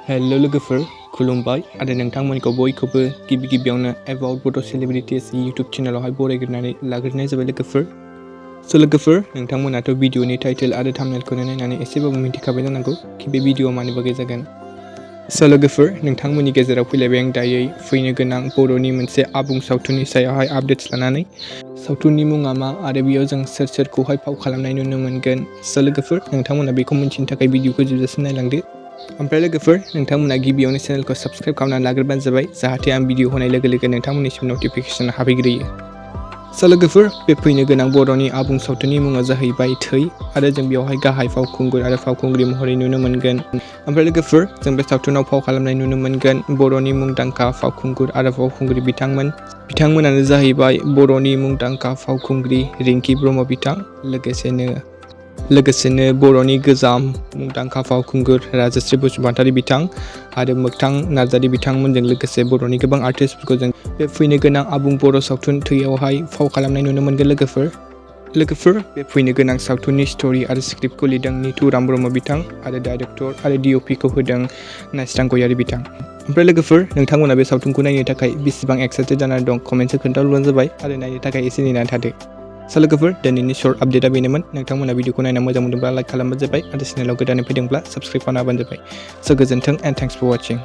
Hello लोगोफोर खुलुमबाय आरो नोंथांमोनखौ बयखौबो गिबियावनो एबाउट बड' सेलिब्रिटिस यूट्यूब चेनेलावहाय बरायग्रोनानै लाग्रोनाय जाबाय लोगोफोर। लोगोफोर नोंथांमोनाथ' भिडिअनि टाइटेल आरो थाम्बनेलखौनो नायनानै एसेबाबो मिथिखाबाय जानांगौ कि बे भिडिअआ मानि बागै जागोन। लोगोफोर नोंथांमोननि गेजेराव फैलायबाय आं दायै फैनो गोनां बर'नि मोनसे आबुं सावथुननि सायावहाय आपडेट्स लानानै। सावथुननि मुङा मा आरो बेयाव जों सोरखौहाय फाव खालामनाय नुनो मोनगोन। लोगोफोर नोंथांमोना बेखौ मिन्थिनो थाखाय भिडिअखौ जोबजासिम नायलांदो। ओमफ्राय लोगोफोर नोंथांमोना गिबियावनो चेनेलखौ साबस्क्राइब खालामनानै लाग्रोबानो जाबाय, जाहाथे आं भिडिअ होनाय लोगो लोगो नोंथांमोननिसिम नटिफिकेसन हाबहैग्रोयो। लोगोफोर बे फैनो गोनां बर'नि आबुं सावथुननि मुङा जाहैबाय थै आरो जों बेयावहाय गाहाय फावखुंगुर आरो फावखुंग्रि महरै नुनो मोनगोन। ओमफ्राय लोगोफोर जों बे सावथुनाव फाव खालामनाय नुनो मोनगोन बर'नि मुंदांखा फावखुंगुर आरो फावखुंग्रि बिथांमोनानो जाहैबाय बर'नि मुंदांखा फावखुंग्रि रिंकि ब्रह्म बिथां, लोगोसेनो बर'नि गोजाम मुंदांखा फावखुंगुर राजश्री बसुमतारी बिथां आरो मोगथां नार्जारी बिथांमोनजों लोगोसे बर'नि गोबां आर्टिस्टफोरखौ जों बे फैनो गोनां आबुं बर' सावथुन थैयावहाय फाव खालामनाय नुनो मोनगोन लोगोफोर बे फैनो गोनां सावथुननि स्ट'रि आरो स्क्रिप्टखौ लिरदों निथुराम ब्रह्म बिथां आरो डाइरेक्टर आरो DOPखौ होदों नायस्रां गयारी बिथां। ओमफ्राय लोगोफोर नोंथांमोना बे सावथुनखौ नायनो थाखाय बेसेबां एक्साइटेड जानानै दं कमेन्टसआव खोन्थाहरबानो जाबाय आरो नायनो थाखाय एसे नेनानै थादो। लोगोफोर दिनैनि शर्ट आपडेटआ बेनोमोन। नोंथांमोना भिडिअखौ नायना मोजां मोनदोंब्ला लाइक खालामबानो जाबाय आरो चेनेलाव गोदानै फैदोंब्ला साबस्क्राइब खालामना होबानो जाबाय। गोजोन्थों एन्ड थेंक्स फर वाचिं।